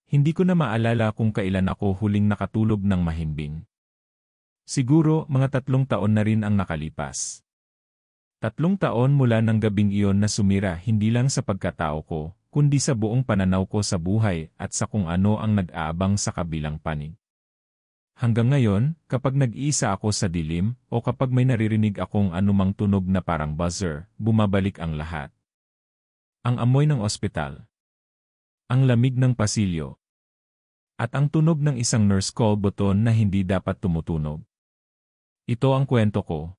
Hindi ko na maalala kung kailan ako huling nakatulog ng mahimbing. Siguro mga 3 taon na rin ang nakalipas. 3 taon mula ng gabing iyon na sumira hindi lang sa pagkatao ko, kundi sa buong pananaw ko sa buhay at sa kung ano ang nag-aabang sa kabilang panig. Hanggang ngayon, kapag nag-iisa ako sa dilim o kapag may naririnig akong anumang tunog na parang buzzer, bumabalik ang lahat. Ang amoy ng ospital. Ang lamig ng pasilyo. At ang tunog ng isang nurse call button na hindi dapat tumutunog. Ito ang kwento ko.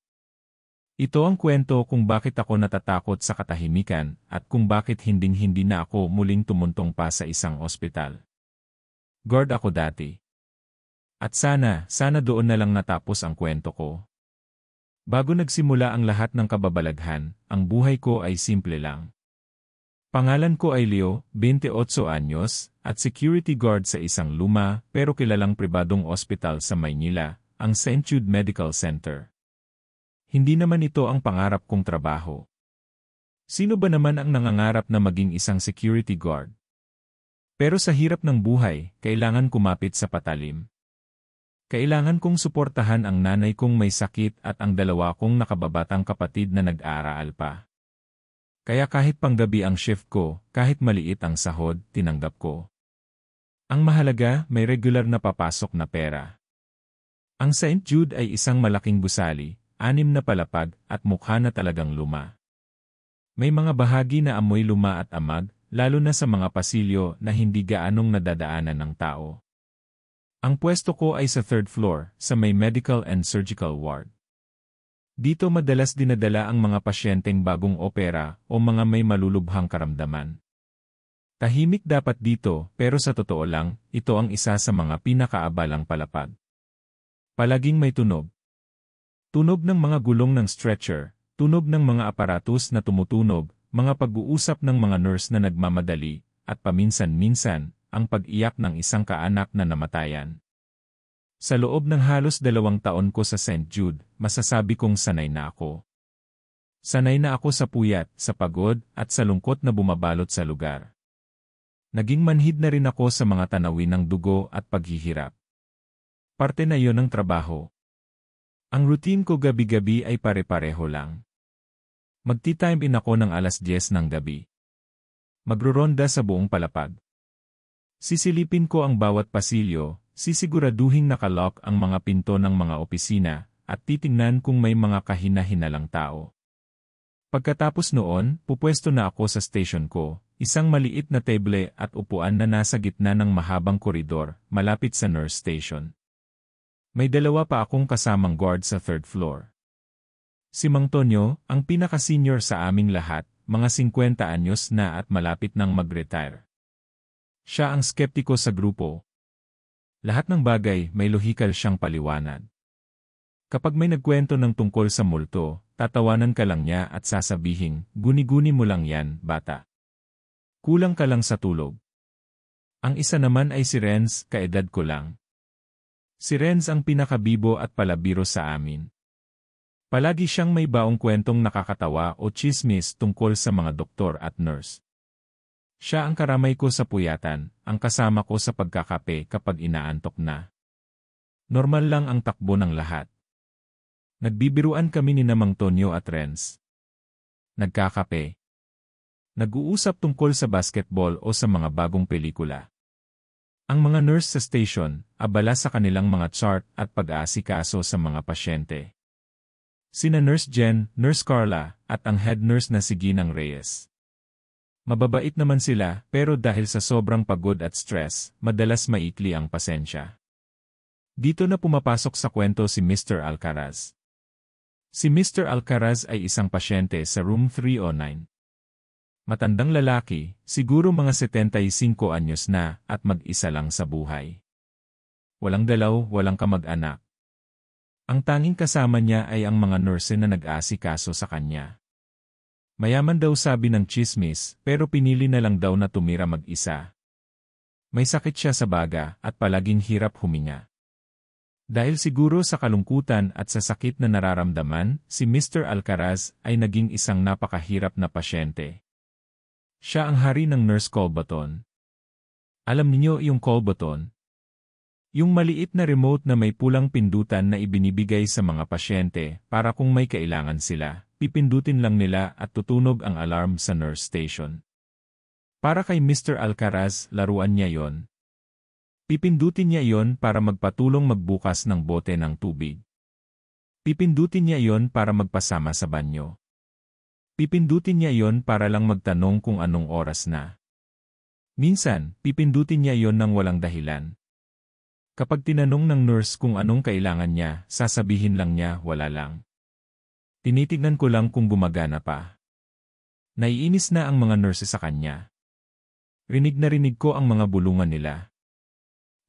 Ito ang kwento kung bakit ako natatakot sa katahimikan at kung bakit hinding-hindi na ako muling tumuntong pa sa isang ospital. Guard ako dati. At sana doon na lang natapos ang kwento ko. Bago nagsimula ang lahat ng kababalaghan, ang buhay ko ay simple lang. Pangalan ko ay Leo, 28 anyos, at security guard sa isang luma pero kilalang pribadong ospital sa Maynila, ang St. Jude Medical Center. Hindi naman ito ang pangarap kong trabaho. Sino ba naman ang nangangarap na maging isang security guard? Pero sa hirap ng buhay, kailangan kumapit sa patalim. Kailangan kong suportahan ang nanay kong may sakit at ang 2 kong nakababatang kapatid na nag-aaral pa. Kaya kahit panggabi ang shift ko, kahit maliit ang sahod, tinanggap ko. Ang mahalaga, may regular na papasok na pera. Ang St. Jude ay isang malaking gusali, 6 na palapag at mukha na talagang luma. May mga bahagi na amoy luma at amag, lalo na sa mga pasilyo na hindi gaanong nadadaanan ng tao. Ang pwesto ko ay sa 3rd floor, sa may medical and surgical ward. Dito madalas dinadala ang mga pasyenteng bagong opera o mga may malulubhang karamdaman. Tahimik dapat dito pero sa totoo lang, ito ang isa sa mga pinakaabalang palapag. Palaging may tunog. Tunog ng mga gulong ng stretcher, tunog ng mga aparatus na tumutunog, mga pag-uusap ng mga nurse na nagmamadali, at paminsan-minsan, ang pag-iyak ng isang kaanak na namatayan. Sa loob ng halos 2 taon ko sa St. Jude, masasabi kong sanay na ako. Sanay na ako sa puyat, sa pagod, at sa lungkot na bumabalot sa lugar. Naging manhid na rin ako sa mga tanawin ng dugo at paghihirap. Parte na yon ng trabaho. Ang routine ko gabi-gabi ay pare-pareho lang. Magti-time in ako ng alas 10 ng gabi. Magruronda sa buong palapag. Sisilipin ko ang bawat pasilyo, sisiguraduhing nakalock ang mga pinto ng mga opisina, at titingnan kung may mga kahina-hinalang tao. Pagkatapos noon, pupwesto na ako sa station ko, isang maliit na table at upuan na nasa gitna ng mahabang koridor, malapit sa nurse station. May 2 pa akong kasamang guard sa 3rd floor. Si Mang Tonyo, ang pinaka-senior sa aming lahat, mga 50 anyos na at malapit nang mag-retire. Siya ang skeptiko sa grupo. Lahat ng bagay may lohikal siyang paliwanag. Kapag may nagkwento ng tungkol sa multo, tatawanan ka lang niya at sasabihing, guni-guni mo lang yan, bata. Kulang ka lang sa tulog. Ang isa naman ay si Renz, kaedad ko lang. Si Renz ang pinakabibo at palabiro sa amin. Palagi siyang may baong kwentong nakakatawa o chismis tungkol sa mga doktor at nurse. Siya ang karamay ko sa puyatan, ang kasama ko sa pagkakape kapag inaantok na. Normal lang ang takbo ng lahat. Nagbibiruan kami ni Mang Tonyo at Renz. Nagkakape. Nag-uusap tungkol sa basketball o sa mga bagong pelikula. Ang mga nurse sa station, abala sa kanilang mga chart at pag-aasikaso sa mga pasyente. Sina Nurse Jen, Nurse Carla, at ang head nurse na si Ginang Reyes. Mababait naman sila pero dahil sa sobrang pagod at stress, madalas maikli ang pasensya. Dito na pumapasok sa kwento si Mr. Alcaraz. Si Mr. Alcaraz ay isang pasyente sa room 309. Matandang lalaki, siguro mga 75 anyos na at mag-isa lang sa buhay. Walang dalaw, walang kamag-anak. Ang tanging kasama niya ay ang mga nurse na nag-aasikaso sa kanya. Mayaman daw sabi ng chismis, pero pinili na lang daw na tumira mag-isa. May sakit siya sa baga at palaging hirap huminga. Dahil siguro sa kalungkutan at sa sakit na nararamdaman, si Mr. Alcaraz ay naging isang napakahirap na pasyente. Siya ang hari ng nurse call button. Alam niyo yung call button? Yung maliit na remote na may pulang pindutan na ibinibigay sa mga pasyente para kung may kailangan sila, pipindutin lang nila at tutunog ang alarm sa nurse station. Para kay Mr. Alcaraz, laruan niya yon. Pipindutin niya yon para magpatulong magbukas ng bote ng tubig. Pipindutin niya yon para magpasama sa banyo. Pipindutin niya yon para lang magtanong kung anong oras na. Minsan, pipindutin niya yon nang walang dahilan. Kapag tinanong ng nurse kung anong kailangan niya, sasabihin lang niya wala lang. Tinitignan ko lang kung gumagana pa. Naiinis na ang mga nurse sa kanya. Rinig na rinig ko ang mga bulungan nila.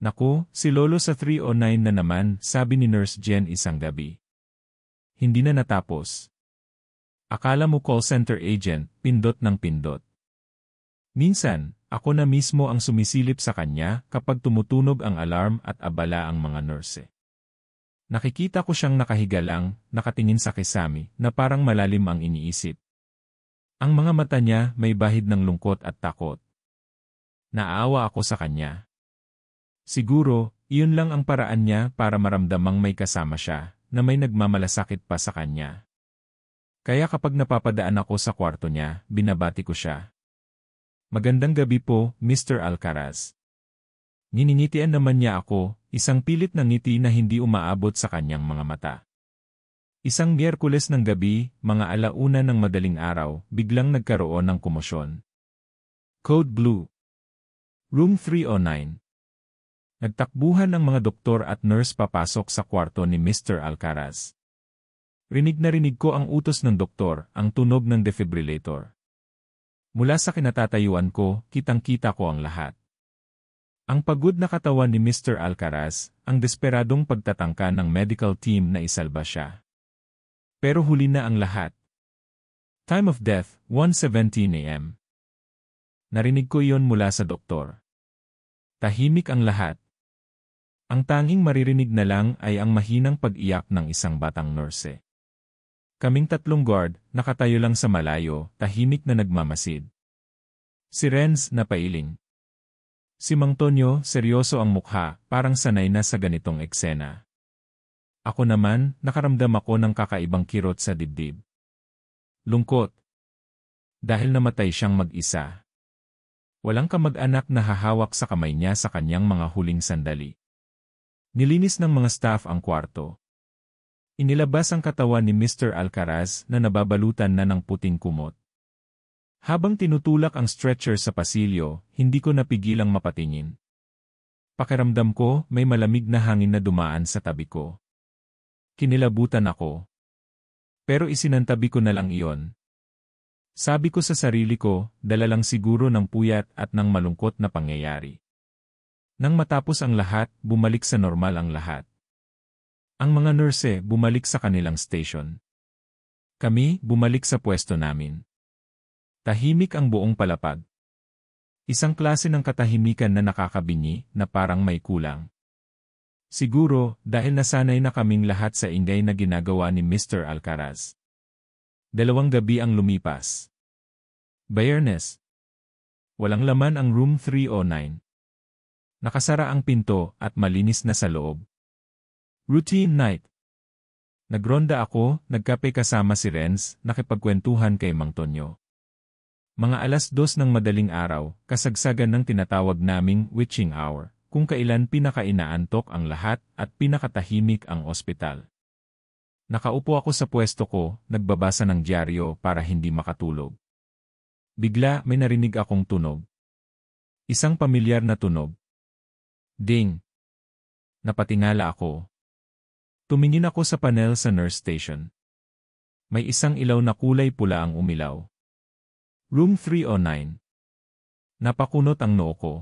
Naku, si Lolo sa 309 na naman, sabi ni Nurse Jen isang gabi. Hindi na natapos. Akala mo call center agent, pindot ng pindot. Minsan, ako na mismo ang sumisilip sa kanya kapag tumutunog ang alarm at abala ang mga nurse. Nakikita ko siyang nakahiga lang, nakatingin sa kisame, na parang malalim ang iniisip. Ang mga mata niya may bahid ng lungkot at takot. Naawa ako sa kanya. Siguro, iyon lang ang paraan niya para maramdamang may kasama siya, na may nagmamalasakit pa sa kanya. Kaya kapag napapadaan ako sa kwarto niya, binabati ko siya. Magandang gabi po, Mr. Alcaraz. Niningitian naman niya ako, isang pilit na ngiti na hindi umaabot sa kanyang mga mata. Isang Miyerkules ng gabi, mga 1:00 ng madaling araw, biglang nagkaroon ng komosyon. Code Blue. Room 309. Nagtakbuhan ang mga doktor at nurse papasok sa kwarto ni Mr. Alcaraz. Rinig na rinig ko ang utos ng doktor, ang tunog ng defibrillator. Mula sa kinatatayuan ko, kitang-kita ko ang lahat. Ang pagod na katawan ni Mr. Alcaraz, ang desperadong pagtatangka ng medical team na isalba siya. Pero huli na ang lahat. Time of death, 1:17 a.m. Narinig ko iyon mula sa doktor. Tahimik ang lahat. Ang tanging maririnig na lang ay ang mahinang pag-iyak ng isang batang nurse. Kaming 3 guard, nakatayo lang sa malayo, tahimik na nagmamasid. Si Renz, napailing. Si Mang Tonyo, seryoso ang mukha, parang sanay na sa ganitong eksena. Ako naman, nakaramdam ako ng kakaibang kirot sa dibdib. Lungkot. Dahil namatay siyang mag-isa. Walang kamag-anak na hahawak sa kamay niya sa kanyang mga huling sandali. Nilinis ng mga staff ang kwarto. Inilabas ang katawan ni Mr. Alcaraz na nababalutan na ng puting kumot. Habang tinutulak ang stretcher sa pasilyo, hindi ko napigilang mapatingin. Pakiramdam ko, may malamig na hangin na dumaan sa tabi ko. Kinilabutan ako. Pero isinantabi ko na lang iyon. Sabi ko sa sarili ko, dala lang siguro ng puyat at ng malungkot na pangyayari. Nang matapos ang lahat, bumalik sa normal ang lahat. Ang mga nurse bumalik sa kanilang station. Kami bumalik sa pwesto namin. Tahimik ang buong palapag. Isang klase ng katahimikan na nakakabingi na parang may kulang. Siguro dahil nasanay na kaming lahat sa ingay na ginagawa ni Mr. Alcaraz. 2 gabi ang lumipas. Bayernes. Walang laman ang room 309. Nakasara ang pinto at malinis na sa loob. Routine night. Nagronda ako, nagkape kasama si Renz, nakipagkwentuhan kay Mang Tonyo. Mga 2:00 ng madaling araw, kasagsagan ng tinatawag naming witching hour, kung kailan pinakainaantok ang lahat at pinakatahimik ang ospital. Nakaupo ako sa pwesto ko, nagbabasa ng dyaryo para hindi makatulog. Bigla may narinig akong tunog. Isang pamilyar na tunog. Ding! Napatingala ako. Tumingin ako sa panel sa nurse station. May isang ilaw na kulay pula ang umilaw. Room 309. Napakunot ang noo ko.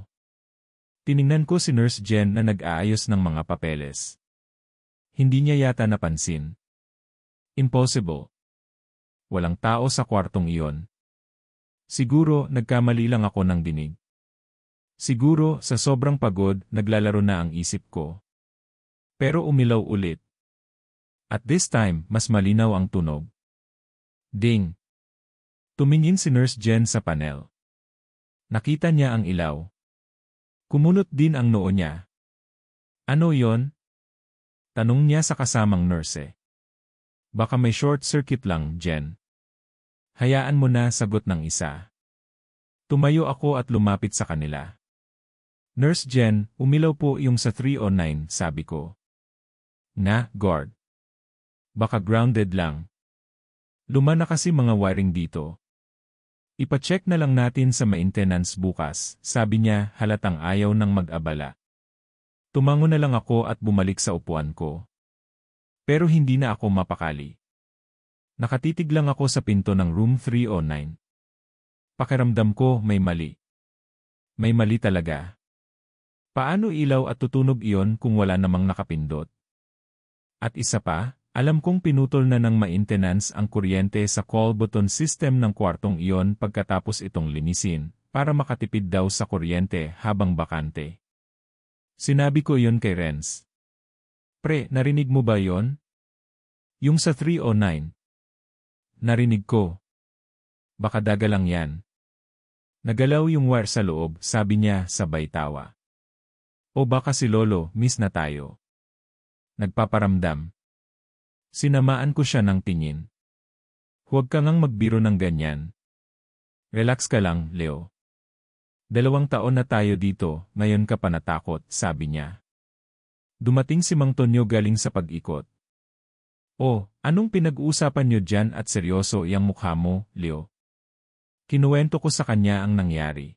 Tiningnan ko si Nurse Jen na nag-aayos ng mga papeles. Hindi niya yata napansin. Impossible. Walang tao sa kwartong iyon. Siguro nagkamali lang ako ng dinig. Siguro sa sobrang pagod naglalaro na ang isip ko. Pero umilaw ulit. At this time, mas malinaw ang tunog. Ding! Tumingin si Nurse Jen sa panel. Nakita niya ang ilaw. Kumunot din ang noo niya. Ano yon? Tanong niya sa kasamang nurse. Baka may short circuit lang, Jen. Hayaan mo na, sagot ng isa. Tumayo ako at lumapit sa kanila. Nurse Jen, umilaw po yung sa 309, sabi ko. Na, guard. Baka grounded lang. Luma na kasi mga wiring dito. Ipacheck na lang natin sa maintenance bukas, sabi niya halatang ayaw ng mag-abala. Tumango na lang ako at bumalik sa upuan ko. Pero hindi na ako mapakali. Nakatitig lang ako sa pinto ng room 309. Pakiramdam ko may mali. May mali talaga. Paano ilaw at tutunog iyon kung wala namang nakapindot? At isa pa, alam kong pinutol na ng maintenance ang kuryente sa call button system ng kwartong iyon pagkatapos itong linisin, para makatipid daw sa kuryente habang bakante. Sinabi ko iyon kay Renz. Pre, narinig mo ba yon? Yung sa 309. Narinig ko. Baka daga lang yan. Nagalaw yung wire sa loob, sabi niya sabay tawa. O baka si Lolo, miss na tayo. Nagpaparamdam. Sinamaan ko siya ng tingin. Huwag ka ngang magbiro ng ganyan. Relax ka lang, Leo. 2 taon na tayo dito, ngayon ka pa natakot, sabi niya. Dumating si Mang Tonyo galing sa pag-ikot. Oh, anong pinag-uusapan niyo dyan at seryoso iyang mukha mo, Leo? Kinuwento ko sa kanya ang nangyari.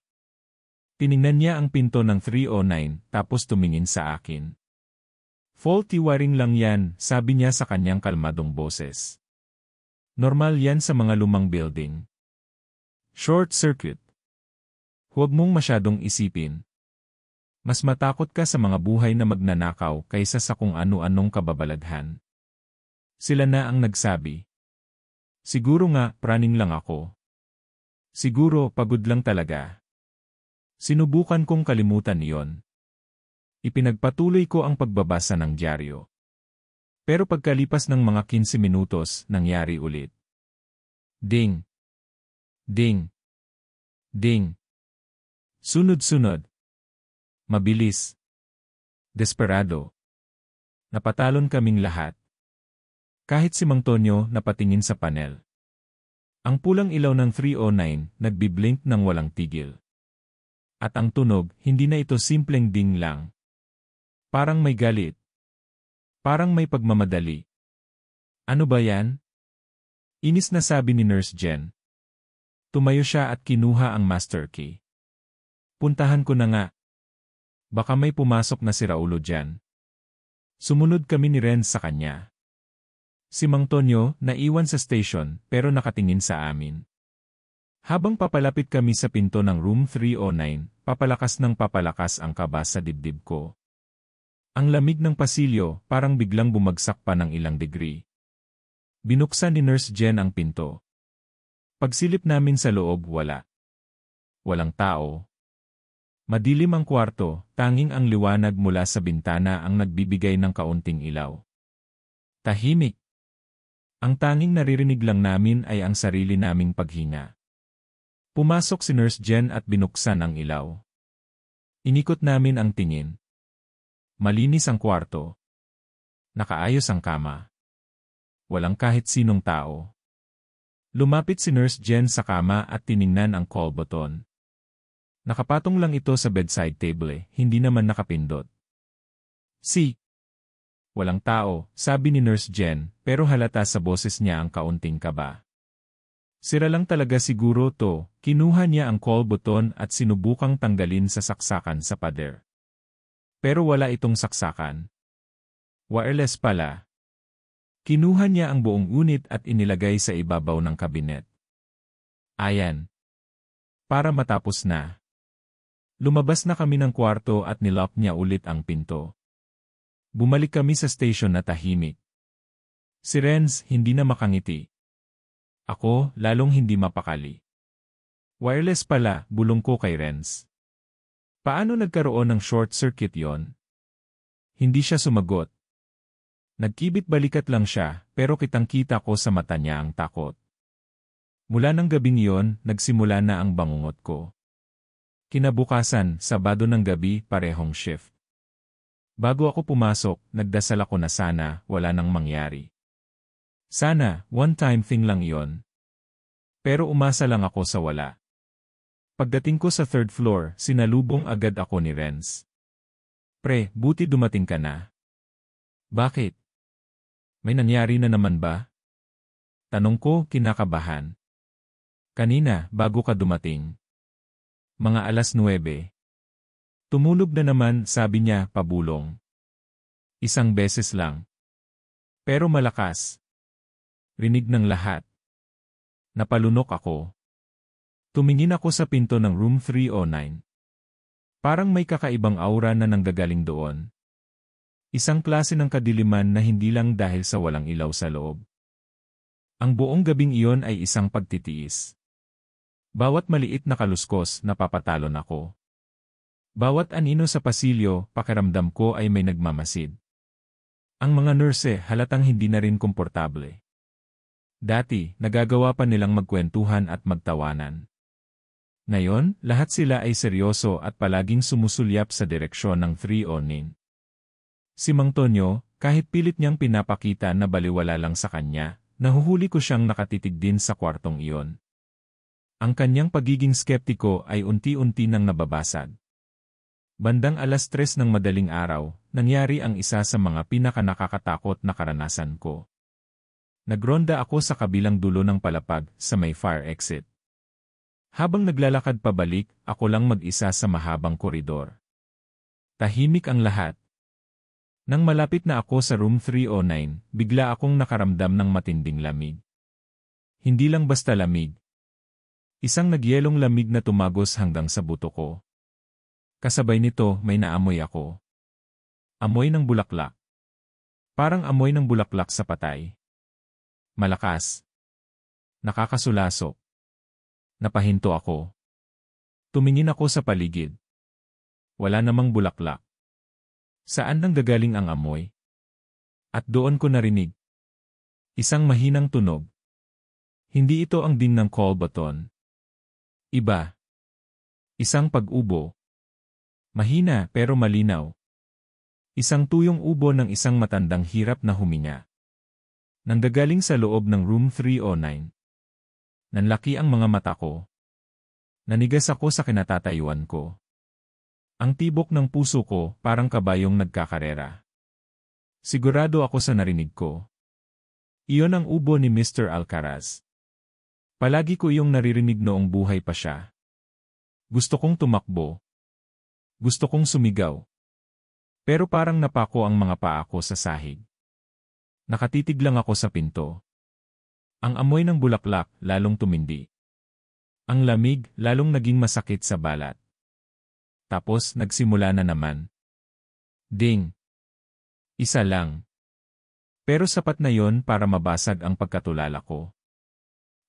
Tiningnan niya ang pinto ng 309 tapos tumingin sa akin. Faulty wiring lang yan, sabi niya sa kanyang kalmadong boses. Normal yan sa mga lumang building. Short circuit. Huwag mong masyadong isipin. Mas matakot ka sa mga buhay na magnanakaw kaysa sa kung ano-anong kababalaghan. Sila na ang nagsabi. Siguro nga, praning lang ako. Siguro, pagod lang talaga. Sinubukan kong kalimutan iyon. Ipinagpatuloy ko ang pagbabasa ng dyaryo. Pero pagkalipas ng mga 15 minutos, nangyari ulit. Ding! Ding! Ding! Sunod-sunod. Mabilis. Desperado. Napatalon kaming lahat. Kahit si Mang Tonyo napatingin sa panel. Ang pulang ilaw ng 309 nagbiblink ng walang tigil. At ang tunog, hindi na ito simpleng ding lang. Parang may galit. Parang may pagmamadali. Ano ba yan? Inis na sabi ni Nurse Jen. Tumayo siya at kinuha ang master key. Puntahan ko na nga. Baka may pumasok na si Raulo dyan. Sumunod kami ni Renz sa kanya. Si Mang Tonyo naiwan sa station pero nakatingin sa amin. Habang papalapit kami sa pinto ng room 309, papalakas ng papalakas ang kaba sa dibdib ko. Ang lamig ng pasilyo, parang biglang bumagsak pa ng ilang degree. Binuksan ni Nurse Jen ang pinto. Pagsilip namin sa loob, wala. Walang tao. Madilim ang kwarto, tanging ang liwanag mula sa bintana ang nagbibigay ng kaunting ilaw. Tahimik. Ang tanging naririnig lang namin ay ang sarili naming paghinga. Pumasok si Nurse Jen at binuksan ang ilaw. Inikot namin ang tingin. Malinis ang kwarto. Nakaayos ang kama. Walang kahit sinong tao. Lumapit si Nurse Jen sa kama at tiningnan ang call button. Nakapatong lang ito sa bedside table, hindi naman nakapindot. Walang tao, sabi ni Nurse Jen, pero halata sa boses niya ang kaunting kaba. Sira lang talaga siguro to, kinuha niya ang call button at sinubukang tanggalin sa saksakan sa pader. Pero wala itong saksakan. Wireless pala. Kinuha niya ang buong unit at inilagay sa ibabaw ng kabinet. Ayan. Para matapos na. Lumabas na kami ng kwarto at nilock niya ulit ang pinto. Bumalik kami sa station na tahimik. Si Renz hindi na makangiti. Ako, lalong hindi mapakali. Wireless pala, bulong ko kay Renz. Paano nagkaroon ng short circuit yon? Hindi siya sumagot. Nagkibit balikat lang siya, pero kitang-kita ko sa mata niya ang takot. Mula ng gabing iyon, nagsimula na ang bangungot ko. Kinabukasan, Sabado ng gabi, parehong shift. Bago ako pumasok, nagdasal ako na sana wala nang mangyari. Sana, one-time thing lang yon. Pero umasa lang ako sa wala. Pagdating ko sa third floor, sinalubong agad ako ni Renz. Pre, buti dumating ka na. Bakit? May nangyari na naman ba? Tanong ko, kinakabahan. Kanina, bago ka dumating. Mga 9:00. Tumulog na naman, sabi niya, pabulong. Isang beses lang. Pero malakas. Rinig ng lahat. Napalunok ako. Tumingin ako sa pinto ng room 309. Parang may kakaibang aura na nanggagaling doon. Isang klase ng kadiliman na hindi lang dahil sa walang ilaw sa loob. Ang buong gabing iyon ay isang pagtitiis. Bawat maliit na kaluskos, napapatalon ako. Bawat anino sa pasilyo, pakiramdam ko ay may nagmamasid. Ang mga nurse halatang hindi na rin komportable. Dati, nagagawa pa nilang magkwentuhan at magtawanan. Ngayon, lahat sila ay seryoso at palaging sumusulyap sa direksyon ng 309. Si Mang Tonyo, kahit pilit niyang pinapakita na baliwala lang sa kanya, nahuhuli ko siyang nakatitig din sa kwartong iyon. Ang kanyang pagiging skeptiko ay unti-unti nang nababasag. Bandang 3:00 ng madaling araw, nangyari ang isa sa mga pinakanakakatakot na karanasan ko. Nagronda ako sa kabilang dulo ng palapag, sa may fire exit. Habang naglalakad pabalik, ako lang mag-isa sa mahabang koridor. Tahimik ang lahat. Nang malapit na ako sa room 309, bigla akong nakaramdam ng matinding lamig. Hindi lang basta lamig. Isang nagyelong lamig na tumagos hanggang sa buto ko. Kasabay nito, may naamoy ako. Amoy ng bulaklak. Parang amoy ng bulaklak sa patay. Malakas. Nakakasulasok. Napahinto ako. Tumingin ako sa paligid. Wala namang bulaklak. Saan nanggagaling ang amoy? At doon ko narinig. Isang mahinang tunog. Hindi ito ang ding ng call button. Iba. Isang pag-ubo. Mahina pero malinaw. Isang tuyong ubo ng isang matandang hirap na huminga. Nanggagaling sa loob ng room 309. Nanlaki ang mga mata ko. Nanigas ako sa kinatatayuan ko. Ang tibok ng puso ko parang kabayong nagkakarera. Sigurado ako sa narinig ko. Iyon ang ubo ni Mr. Alcaraz. Palagi ko iyong naririnig noong buhay pa siya. Gusto kong tumakbo. Gusto kong sumigaw. Pero parang napako ang mga paa ko sa sahig. Nakatitig lang ako sa pinto. Ang amoy ng bulaklak lalong tumindi. Ang lamig lalong naging masakit sa balat. Tapos nagsimula na naman. Ding! Isa lang. Pero sapat na yon para mabasag ang pagkatulala ko.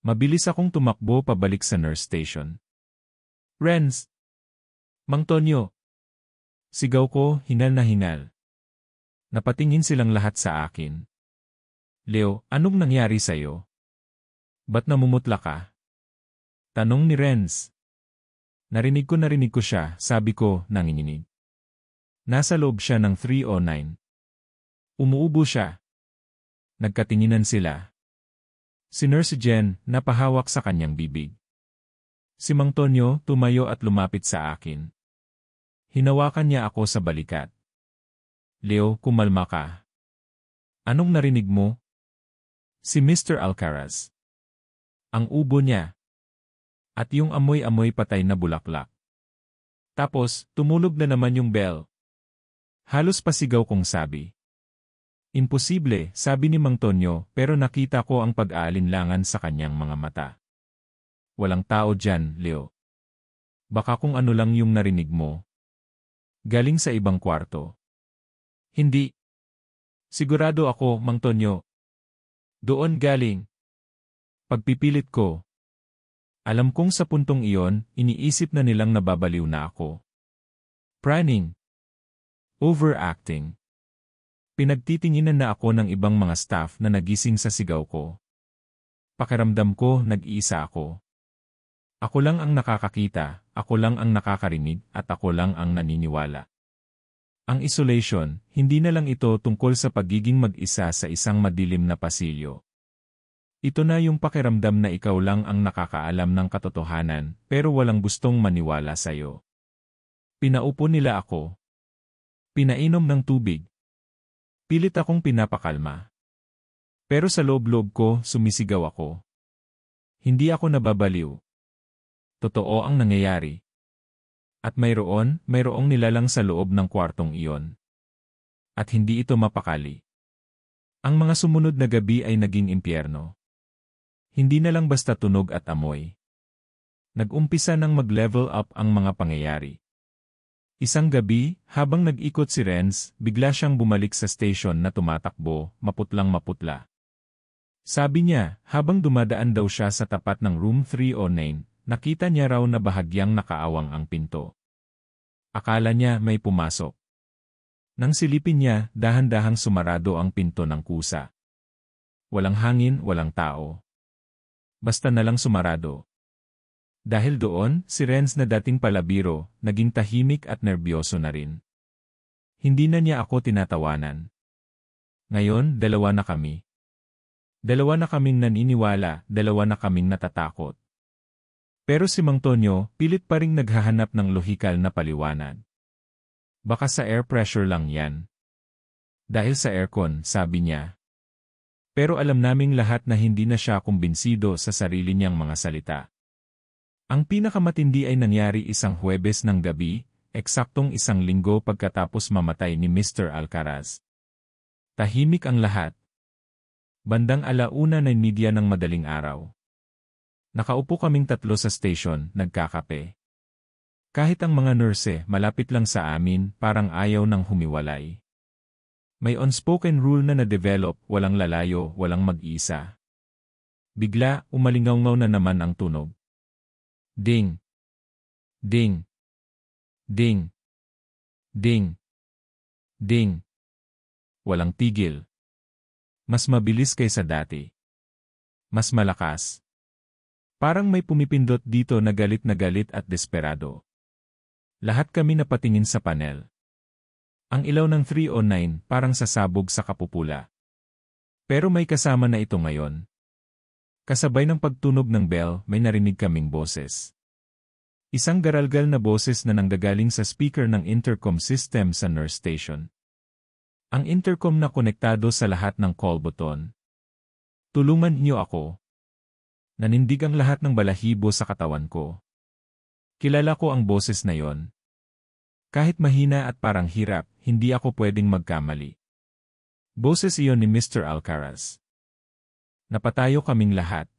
Mabilis akong tumakbo pabalik sa nurse station. Renz! Mang Tonyo! Sigaw ko, hinal na hinal. Napatingin silang lahat sa akin. Leo, anong nangyari sa'yo? Ba't namumutla ka? Tanong ni Renz. Narinig ko siya, sabi ko, nanginginig. Nasa loob siya ng 309. Umuubo siya. Nagkatinginan sila. Si Nurse Jen, napahawak sa kanyang bibig. Si Mang Tonyo, tumayo at lumapit sa akin. Hinawakan niya ako sa balikat. Leo, kumalma ka. Anong narinig mo? Si Mr. Alcaraz. Ang ubo niya. At yung amoy-amoy patay na bulaklak. Tapos, tumulog na naman yung bell. Halos pasigaw kong sabi. Imposible, sabi ni Mang Tonyo, pero nakita ko ang pag-aalinlangan sa kanyang mga mata. Walang tao dyan, Leo. Baka kung ano lang yung narinig mo. Galing sa ibang kwarto. Hindi. Sigurado ako, Mang Tonyo. Doon galing. Pagpipilit ko. Alam kong sa puntong iyon, iniisip na nilang nababaliw na ako. Praning. Overacting. Pinagtitinginan na ako ng ibang mga staff na nagising sa sigaw ko. Pakiramdam ko, nag-iisa ako. Ako lang ang nakakakita, ako lang ang nakakarinig at ako lang ang naniniwala. Ang isolation, hindi na lang ito tungkol sa pagiging mag-isa sa isang madilim na pasilyo. Ito na yung pakiramdam na ikaw lang ang nakakaalam ng katotohanan pero walang gustong maniwala sa'yo. Pinaupo nila ako. Pinainom ng tubig. Pilit akong pinapakalma. Pero sa loob-loob ko, sumisigaw ako. Hindi ako nababaliw. Totoo ang nangyayari. At mayroong nilalang sa loob ng kwartong iyon. At hindi ito mapakali. Ang mga sumunod na gabi ay naging impyerno. Hindi na lang basta tunog at amoy. Nag-umpisa nang mag-level up ang mga pangyayari. Isang gabi, habang nag-ikot si Renz, bigla siyang bumalik sa station na tumatakbo, maputlang maputla. Sabi niya, habang dumadaan daw siya sa tapat ng room 309, nakita niya raw na bahagyang nakaawang ang pinto. Akala niya may pumasok. Nang silipin niya, dahan-dahang sumarado ang pinto ng kusa. Walang hangin, walang tao. Basta na lang sumarado. Dahil doon, si Renz na dating palabiro, naging tahimik at nerbyoso na rin. Hindi na niya ako tinatawanan. Ngayon, dalawa na kami. Dalawa na kaming naniniwala, dalawa na kaming natatakot. Pero si Mang Tonyo, pilit pa ring naghahanap ng lohikal na paliwanag. Baka sa air pressure lang yan. Dahil sa aircon, sabi niya. Pero alam naming lahat na hindi na siya kumbinsido sa sarili niyang mga salita. Ang pinakamatindi ay nangyari isang Huwebes ng gabi, eksaktong isang linggo pagkatapos mamatay ni Mr. Alcaraz. Tahimik ang lahat. Bandang 1:09 ng madaling araw. Nakaupo kaming tatlo sa station, nagkakape. Kahit ang mga nurse, malapit lang sa amin, parang ayaw nang humiwalay. May unspoken rule na na-develop, walang lalayo, walang mag-isa. Bigla, umalingaw-ngaw na naman ang tunog. Ding! Ding! Ding! Ding! Ding! Walang tigil. Mas mabilis kaysa dati. Mas malakas. Parang may pumipindot dito na galit at desperado. Lahat kami napatingin sa panel. Ang ilaw ng 309 parang sasabog sa kapupula. Pero may kasama na ito ngayon. Kasabay ng pagtunog ng bell, may narinig kaming boses. Isang garalgal na boses na nanggagaling sa speaker ng intercom system sa nurse station. Ang intercom na konektado sa lahat ng call button. Tulungan niyo ako. Nanindig ang lahat ng balahibo sa katawan ko. Kilala ko ang boses na yon. Kahit mahina at parang hirap, hindi ako pwedeng magkamali. Boses iyon ni Mr. Alcaraz. Napatayo kaming lahat.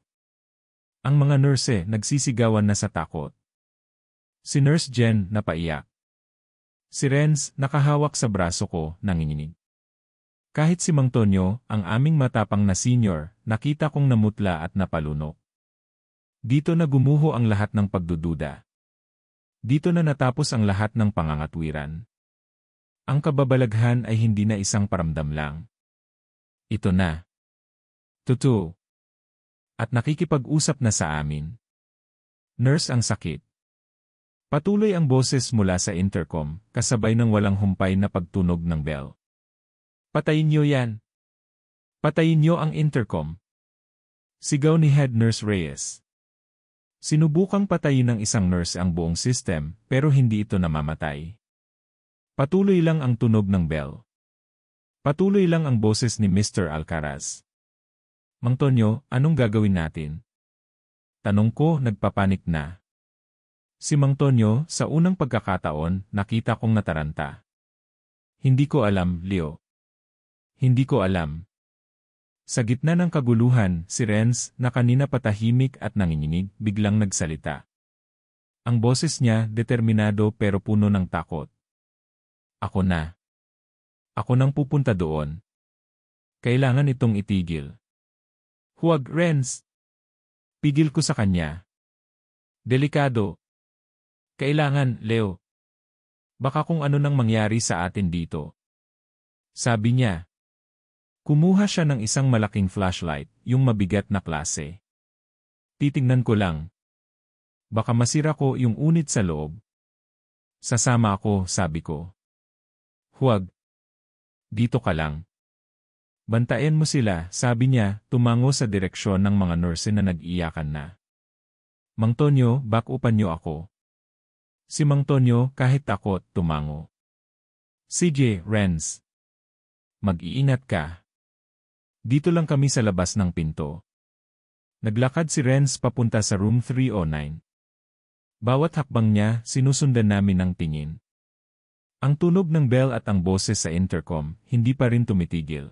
Ang mga nurse nagsisigawan na sa takot. Si Nurse Jen napaiyak. Si Renz nakahawak sa braso ko, nanginginig. Kahit si Mang Tonyo, ang aming matapang na senior, nakita kong namutla at napalunok. Dito na gumuho ang lahat ng pagdududa. Dito na natapos ang lahat ng pangangatwiran. Ang kababalaghan ay hindi na isang paramdam lang. Ito na. Totoo. At nakikipag-usap na sa amin. Nurse ang sakit. Patuloy ang boses mula sa intercom, kasabay ng walang humpay na pagtunog ng bell. Patayin niyo yan. Patayin niyo ang intercom. Sigaw ni Head Nurse Reyes. Sinubukang patayin ng isang nurse ang buong system, pero hindi ito namamatay. Patuloy lang ang tunog ng bell. Patuloy lang ang boses ni Mr. Alcaraz. Mang Tonyo, anong gagawin natin? Tanong ko, nagpapanik na. Si Mang Tonyo, sa unang pagkakataon, nakita kong nataranta. Hindi ko alam, Leo. Hindi ko alam. Sa gitna ng kaguluhan, si Renz, na kanina patahimik at nanginginig, biglang nagsalita. Ang boses niya, determinado pero puno ng takot. Ako na. Ako nang pupunta doon. Kailangan itong itigil. Huwag, Renz. Pigil ko sa kanya. Delikado. Kailangan, Leo. Baka kung ano nang mangyari sa atin dito. Sabi niya. Kumuha siya ng isang malaking flashlight, yung mabigat na klase. Titingnan ko lang. Baka masira ko yung unit sa loob. Sasama ako, sabi ko. Huwag. Dito ka lang. Bantayan mo sila, sabi niya, tumango sa direksyon ng mga nurse na nag-iyakan na. Mang Tonyo, back-upan niyo ako. Si Mang Tonyo, kahit takot, tumango. CJ, Renz. Mag-iingat ka. Dito lang kami sa labas ng pinto. Naglakad si Renz papunta sa room 309. Bawat hakbang niya, sinusundan namin ng tingin. Ang tunog ng bell at ang boses sa intercom, hindi pa rin tumitigil.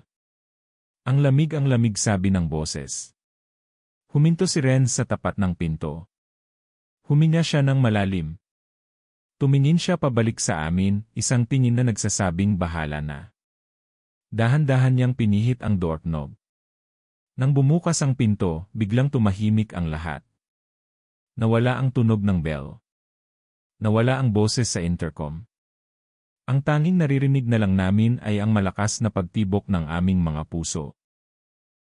Ang lamig sabi ng boses. Huminto si Renz sa tapat ng pinto. Huminga siya ng malalim. Tumingin siya pabalik sa amin, isang tingin na nagsasabing bahala na. Dahan-dahan niyang pinihit ang doorknob. Nang bumukas ang pinto, biglang tumahimik ang lahat. Nawala ang tunog ng bell. Nawala ang boses sa intercom. Ang tanging naririnig na lang namin ay ang malakas na pagtibok ng aming mga puso.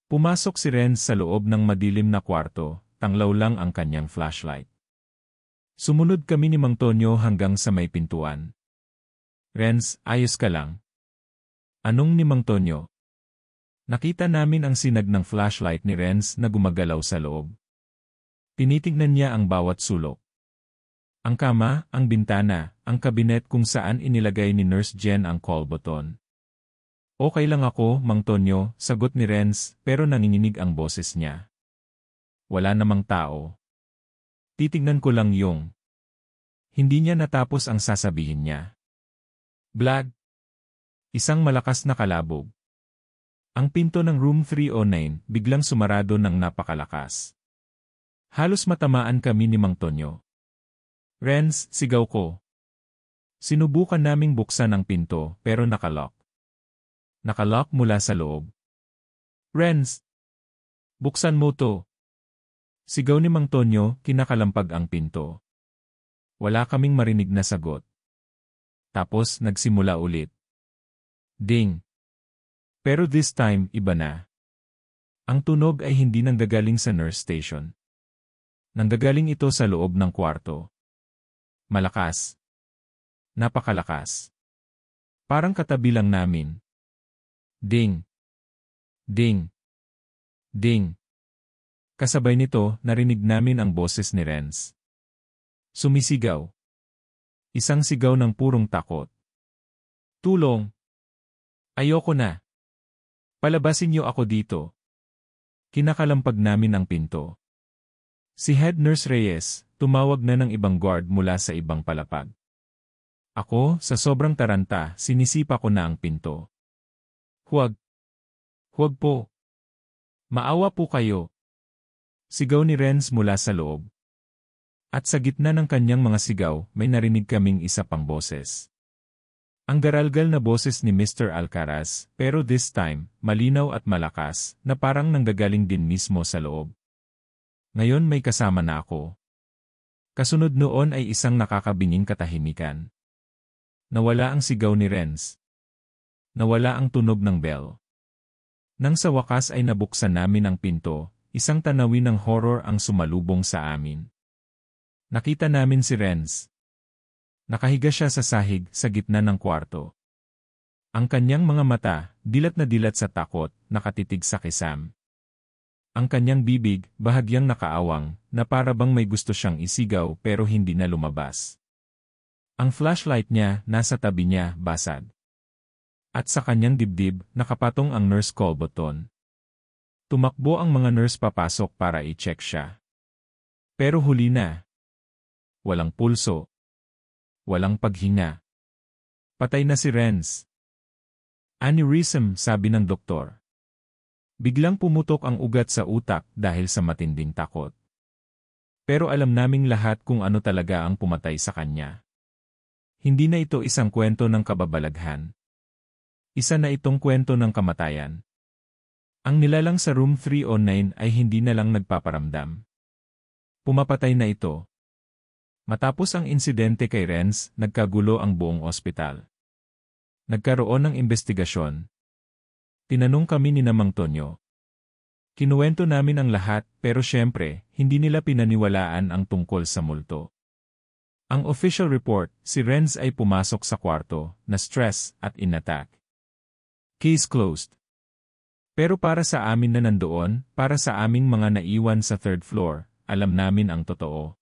Pumasok si Renz sa loob ng madilim na kwarto, tanglaw lang ang kanyang flashlight. Sumunod kami ni Mang Tonyo hanggang sa may pintuan. Renz, ayos ka lang? Anong ni Mang Tonyo? Nakita namin ang sinag ng flashlight ni Renz na gumagalaw sa loob. Tinitignan niya ang bawat sulok. Ang kama, ang bintana, ang kabinet kung saan inilagay ni Nurse Jen ang call button. Okay lang ako, Mang Tonyo, sagot ni Renz, pero nanginginig ang boses niya. Wala namang tao. Titignan ko lang yung. Hindi niya natapos ang sasabihin niya. Blag. Isang malakas na kalabog. Ang pinto ng room 309 biglang sumarado ng napakalakas. Halos matamaan kami ni Mang Tonyo. Renz, sigaw ko. Sinubukan naming buksan ang pinto pero nakalock. Nakalock mula sa loob. Renz! Buksan mo to. Sigaw ni Mang Tonyo, kinakalampag ang pinto. Wala kaming marinig na sagot. Tapos nagsimula ulit. Ding! Pero this time, iba na. Ang tunog ay hindi nanggagaling sa nurse station. Nanggagaling ito sa loob ng kwarto. Malakas. Napakalakas. Parang katabi lang namin. Ding! Ding! Ding! Kasabay nito, narinig namin ang boses ni Renz. Sumisigaw. Isang sigaw ng purong takot. Tulong! Ayoko na. Palabasin niyo ako dito. Kinakalampag namin ang pinto. Si Head Nurse Reyes, tumawag na ng ibang guard mula sa ibang palapag. Ako, sa sobrang taranta, sinisipa ko na ang pinto. Huwag. Huwag po. Maawa po kayo. Sigaw ni Renz mula sa loob. At sa gitna ng kanyang mga sigaw, may narinig kaming isa pang boses. Ang garalgal na boses ni Mr. Alcaraz, pero this time, malinaw at malakas, na parang nanggagaling din mismo sa loob. Ngayon may kasama na ako. Kasunod noon ay isang nakakabinging katahimikan. Nawala ang sigaw ni Renz. Nawala ang tunog ng bell. Nang sa wakas ay nabuksan namin ang pinto, isang tanawin ng horror ang sumalubong sa amin. Nakita namin si Renz. Nakahiga siya sa sahig sa gitna ng kwarto. Ang kanyang mga mata, dilat na dilat sa takot, nakatitig sa kisam. Ang kanyang bibig, bahagyang nakaawang, na para bang may gusto siyang isigaw pero hindi na lumabas. Ang flashlight niya, nasa tabi niya, basag. At sa kanyang dibdib, nakapatong ang nurse call button. Tumakbo ang mga nurse papasok para i-check siya. Pero huli na. Walang pulso. Walang paghinga. Patay na si Renz. Aneurysm, sabi ng doktor. Biglang pumutok ang ugat sa utak dahil sa matinding takot. Pero alam naming lahat kung ano talaga ang pumatay sa kanya. Hindi na ito isang kwento ng kababalaghan. Isa na itong kwento ng kamatayan. Ang nilalang sa room 309 ay hindi na lang nagpaparamdam. Pumapatay na ito. Matapos ang insidente kay Renz, nagkagulo ang buong ospital. Nagkaroon ng investigasyon. Tinanong kami ni Mang Tonyo. Kinuwento namin ang lahat pero syempre, hindi nila pinaniwalaan ang tungkol sa multo. Ang official report, si Renz ay pumasok sa kwarto, na-stress at inattack. Case closed. Pero para sa amin na nandoon, para sa aming mga naiwan sa third floor, alam namin ang totoo.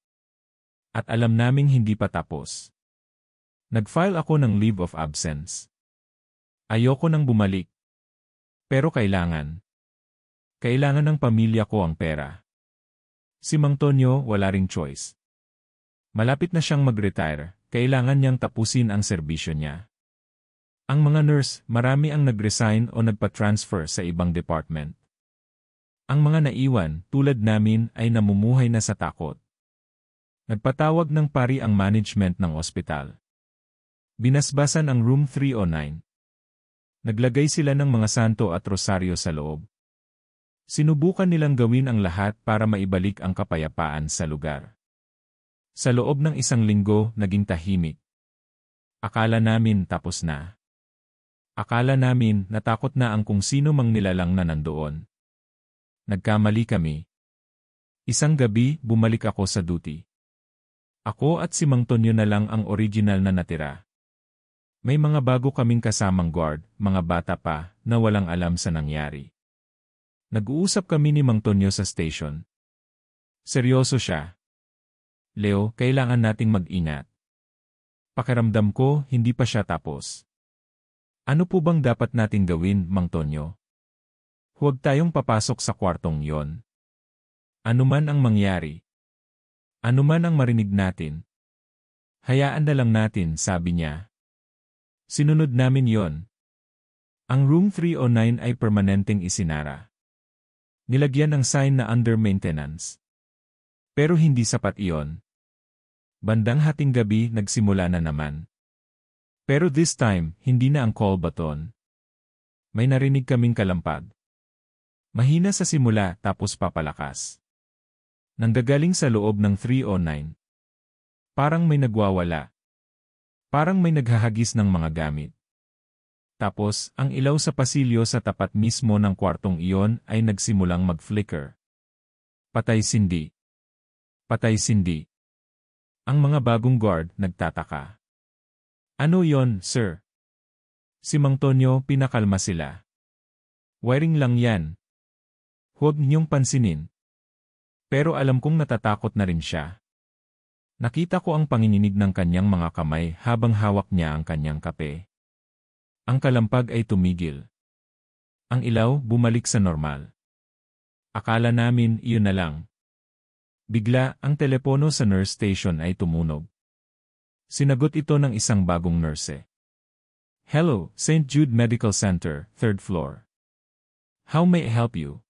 At alam naming hindi pa tapos. Nag-file ako ng leave of absence. Ayoko nang bumalik. Pero kailangan. Kailangan ng pamilya ko ang pera. Si Mang Tonyo wala ring choice. Malapit na siyang mag-retire, kailangan niyang tapusin ang serbisyo niya. Ang mga nurse, marami ang nag-resign o nagpa-transfer sa ibang department. Ang mga naiwan, tulad namin, ay namumuhay na sa takot. Nagpatawag ng pari ang management ng ospital. Binasbasan ang room 309. Naglagay sila ng mga santo at rosaryo sa loob. Sinubukan nilang gawin ang lahat para maibalik ang kapayapaan sa lugar. Sa loob ng 1 linggo, naging tahimik. Akala namin tapos na. Akala namin natakot na ang kung sino mang nilalang na nandoon. Nagkamali kami. Isang gabi, bumalik ako sa duty. Ako at si Mang Tonyo na lang ang original na natira. May mga bago kaming kasamang guard, mga bata pa, na walang alam sa nangyari. Nag-uusap kami ni Mang Tonyo sa station. Seryoso siya. Leo, kailangan nating mag-ingat. Pakiramdam ko, hindi pa siya tapos. Ano po bang dapat nating gawin, Mang Tonyo? Huwag tayong papasok sa kwartong yon. Ano man ang mangyari. Ano man ang marinig natin. Hayaan na lang natin, sabi niya. Sinunod namin yon. Ang room 309 ay permanenteng isinara. Nilagyan ng sign na under maintenance. Pero hindi sapat iyon. Bandang hating gabi nagsimula na naman. Pero this time, hindi na ang call button. May narinig kaming kalampag. Mahina sa simula tapos papalakas. Nanggagaling sa loob ng 309. Parang may nagwawala. Parang may naghahagis ng mga gamit. Tapos, ang ilaw sa pasilyo sa tapat mismo ng kwartong iyon ay nagsimulang mag-flicker. Patay-sindi. Patay-sindi. Ang mga bagong guard nagtataka. Ano yon, sir? Si Mang Tonyo pinakalma sila. Wiring lang yan. Huwag niyong pansinin. Pero alam kong natatakot na rin siya. Nakita ko ang panginginig ng kanyang mga kamay habang hawak niya ang kanyang kape. Ang kalampag ay tumigil. Ang ilaw bumalik sa normal. Akala namin iyon na lang. Bigla, ang telepono sa nurse station ay tumunog. Sinagot ito ng isang bagong nurse. Hello, St. Jude Medical Center, 3rd floor. How may I help you?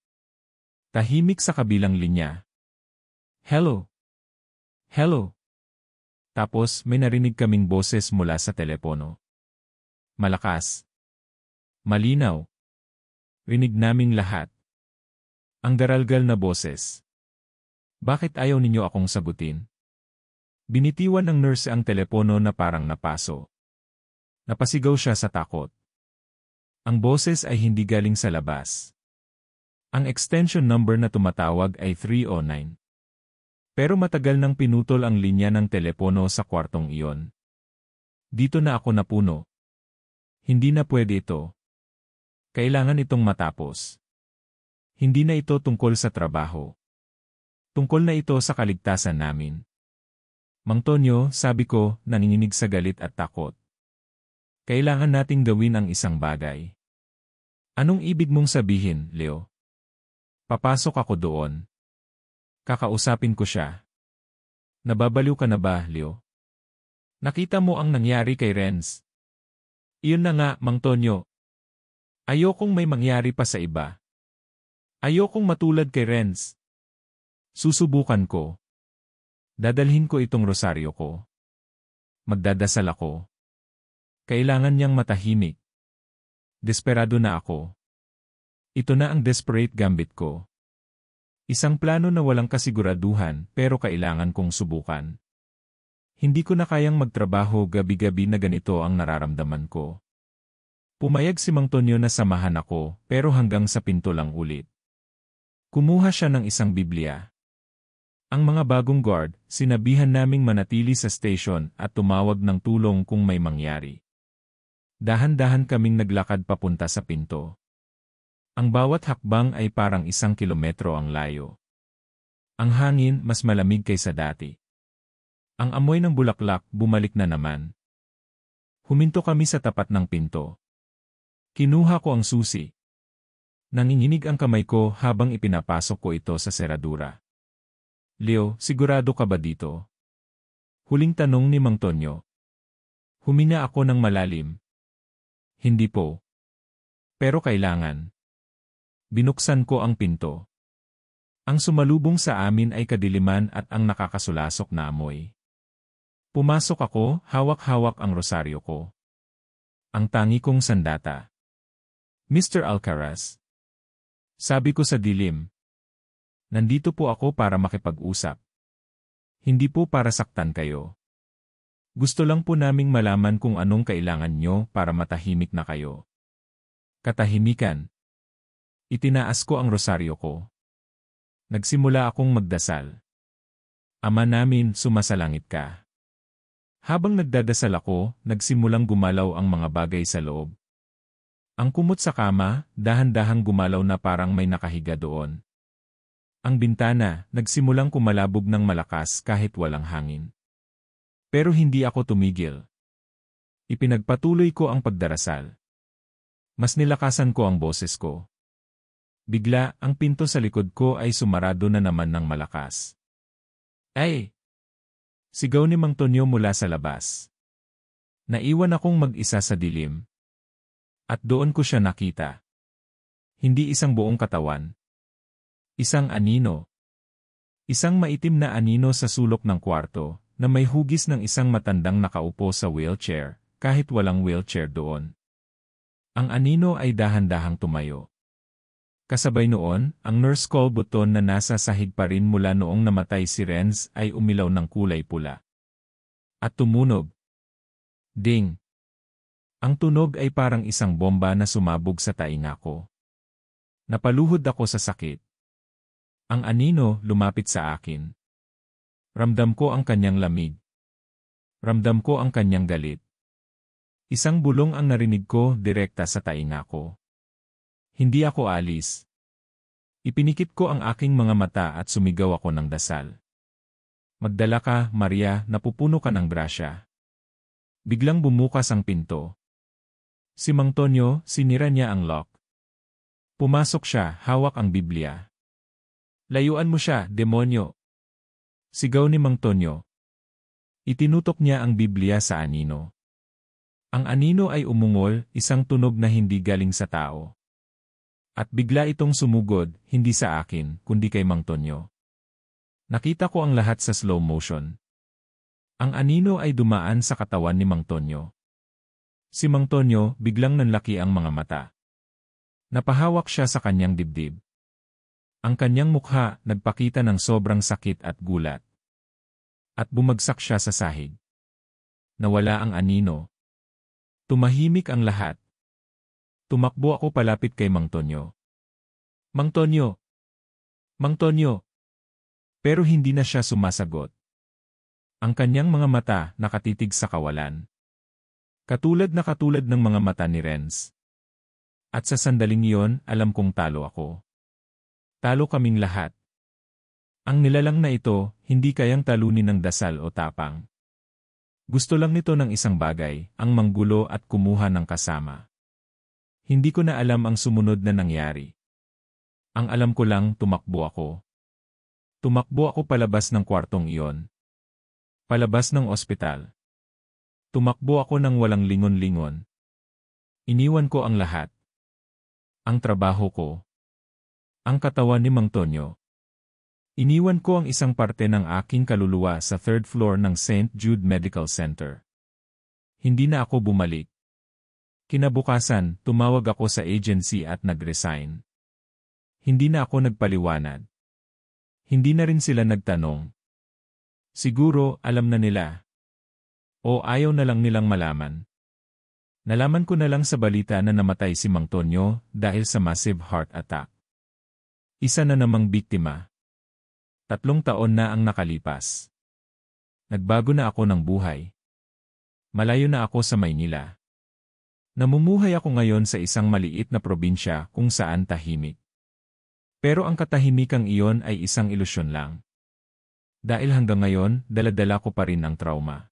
Tahimik sa kabilang linya. Hello. Hello. Tapos may narinig kaming boses mula sa telepono. Malakas. Malinaw. Rinig naming lahat. Ang daralgal na boses. Bakit ayaw ninyo akong sagutin? Binitiwan ng nurse ang telepono na parang napaso. Napasigaw siya sa takot. Ang boses ay hindi galing sa labas. Ang extension number na tumatawag ay 309. Pero matagal nang pinutol ang linya ng telepono sa kwartong iyon. Dito na ako napuno. Hindi na pwede ito. Kailangan itong matapos. Hindi na ito tungkol sa trabaho. Tungkol na ito sa kaligtasan namin. Mang Tonyo, sabi ko, nanginginig sa galit at takot. Kailangan nating gawin ang isang bagay. Anong ibig mong sabihin, Leo? Papasok ako doon. Kakausapin ko siya. Nababaliw ka na ba, Leo? Nakita mo ang nangyari kay Renz? Iyon na nga, Mang Tonyo. Ayokong may mangyari pa sa iba. Ayokong matulad kay Renz. Susubukan ko. Dadalhin ko itong rosaryo ko. Magdadasal ako. Kailangan niyang matahimik. Desperado na ako. Ito na ang desperate gambit ko. Isang plano na walang kasiguraduhan pero kailangan kong subukan. Hindi ko na kayang magtrabaho gabi-gabi na ganito ang nararamdaman ko. Pumayag si Mang Tonyo na samahan ako pero hanggang sa pinto lang ulit. Kumuha siya ng isang Biblia. Ang mga bagong guard, sinabihan naming manatili sa station at tumawag ng tulong kung may mangyari. Dahan-dahan kaming naglakad papunta sa pinto. Ang bawat hakbang ay parang 1 kilometro ang layo. Ang hangin mas malamig kaysa dati. Ang amoy ng bulaklak bumalik na naman. Huminto kami sa tapat ng pinto. Kinuha ko ang susi. Nanginginig ang kamay ko habang ipinapasok ko ito sa seradura. Leo, sigurado ka ba dito? Huling tanong ni Mang Tonyo. Huminga ako ng malalim. Hindi po. Pero kailangan. Binuksan ko ang pinto. Ang sumalubong sa amin ay kadiliman at ang nakakasulasok na amoy. Pumasok ako, hawak-hawak ang rosaryo ko. Ang tangi kong sandata. Mr. Alcaraz. Sabi ko sa dilim. Nandito po ako para makipag-usap. Hindi po para saktan kayo. Gusto lang po naming malaman kung anong kailangan nyo para matahimik na kayo. Katahimikan. Itinaas ko ang rosaryo ko. Nagsimula akong magdasal. Ama namin, sumasalangit ka. Habang nagdadasal ako, nagsimulang gumalaw ang mga bagay sa loob. Ang kumot sa kama, dahan-dahang gumalaw na parang may nakahiga doon. Ang bintana, nagsimulang kumalabog ng malakas kahit walang hangin. Pero hindi ako tumigil. Ipinagpatuloy ko ang pagdarasal. Mas nilakasan ko ang boses ko. Bigla, ang pinto sa likod ko ay sumarado na naman ng malakas. Ay! Sigaw ni Mang Tonyo mula sa labas. Naiwan akong mag-isa sa dilim. At doon ko siya nakita. Hindi isang buong katawan. Isang anino. Isang maitim na anino sa sulok ng kwarto, na may hugis ng isang matandang nakaupo sa wheelchair, kahit walang wheelchair doon. Ang anino ay dahan-dahang tumayo. Kasabay noon, ang nurse call button na nasa sahig pa rin mula noong namatay si Renz ay umilaw ng kulay pula. At tumunog. Ding! Ang tunog ay parang isang bomba na sumabog sa tainga ko. Napaluhod ako sa sakit. Ang anino lumapit sa akin. Ramdam ko ang kanyang lamig. Ramdam ko ang kanyang galit. Isang bulong ang narinig ko direkta sa tainga ko. Hindi ako alis. Ipinikit ko ang aking mga mata at sumigaw ako ng dasal. Magdala ka, Maria, napupuno ka ng grasya. Biglang bumukas ang pinto. Si Mang Tonyo, sinira niya ang lock. Pumasok siya, hawak ang Biblia. Layuan mo siya, demonyo! Sigaw ni Mang Tonyo. Itinutok niya ang Biblia sa anino. Ang anino ay umungol, isang tunog na hindi galing sa tao. At bigla itong sumugod, hindi sa akin, kundi kay Mang Tonyo. Nakita ko ang lahat sa slow motion. Ang anino ay dumaan sa katawan ni Mang Tonyo. Si Mang Tonyo, biglang nanlaki ang mga mata. Napahawak siya sa kanyang dibdib. Ang kanyang mukha nagpakita ng sobrang sakit at gulat. At bumagsak siya sa sahig. Nawala ang anino. Tumahimik ang lahat. Tumakbo ako palapit kay Mang Tonyo. Mang Tonyo! Mang Tonyo! Pero hindi na siya sumasagot. Ang kanyang mga mata nakatitig sa kawalan. Katulad ng mga mata ni Renz. At sa sandaling iyon, alam kong talo ako. Talo kaming lahat. Ang nilalang na ito, hindi kayang talunin ng dasal o tapang. Gusto lang nito ng isang bagay, ang manggulo at kumuha ng kasama. Hindi ko na alam ang sumunod na nangyari. Ang alam ko lang, tumakbo ako. Tumakbo ako palabas ng kwartong iyon. Palabas ng ospital. Tumakbo ako ng walang lingon-lingon. Iniwan ko ang lahat. Ang trabaho ko. Ang katawan ni Mang Tonyo. Iniwan ko ang isang parte ng aking kaluluwa sa third floor ng St. Jude Medical Center. Hindi na ako bumalik. Kinabukasan, tumawag ako sa agency at nag-resign. Hindi na ako nagpaliwanag. Hindi na rin sila nagtanong. Siguro, alam na nila. O ayaw na lang nilang malaman. Nalaman ko na lang sa balita na namatay si Mang Tonyo dahil sa massive heart attack. Isa na namang biktima. 3 taon na ang nakalipas. Nagbago na ako ng buhay. Malayo na ako sa Maynila. Namumuhay ako ngayon sa isang maliit na probinsya kung saan tahimik. Pero ang katahimikang iyon ay isang ilusyon lang. Dahil hanggang ngayon, dala-dala ko pa rin ang trauma.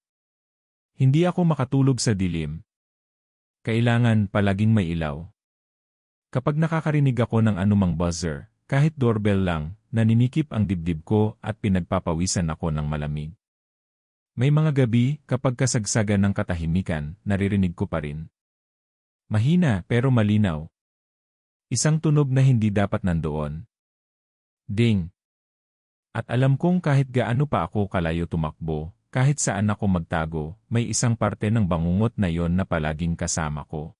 Hindi ako makatulog sa dilim. Kailangan palaging may ilaw. Kapag nakakarinig ako ng anumang buzzer, kahit doorbell lang, naninikip ang dibdib ko at pinagpapawisan ako ng malamig. May mga gabi, kapag kasagsagan ng katahimikan, naririnig ko pa rin. Mahina pero malinaw. Isang tunog na hindi dapat nandoon. Ding! At alam kong kahit gaano pa ako kalayo tumakbo, kahit saan ako magtago, may isang parte ng bangungot na yon na palaging kasama ko.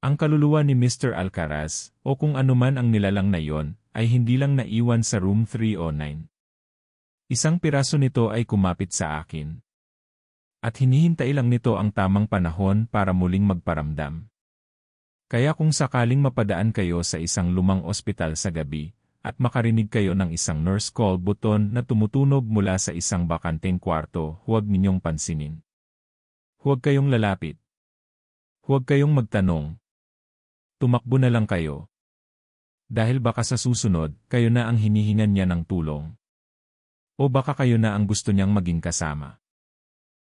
Ang kaluluwa ni Mr. Alcaraz, o kung anuman ang nilalang na yon, ay hindi lang naiwan sa room 309. Isang piraso nito ay kumapit sa akin. At hinihintay lang nito ang tamang panahon para muling magparamdam. Kaya kung sakaling mapadaan kayo sa isang lumang ospital sa gabi, at makarinig kayo ng isang nurse call button na tumutunog mula sa isang bakanteng kwarto, huwag ninyong pansinin. Huwag kayong lalapit. Huwag kayong magtanong. Tumakbo na lang kayo. Dahil baka sa susunod, kayo na ang hinihingan niya ng tulong. O baka kayo na ang gusto niyang maging kasama.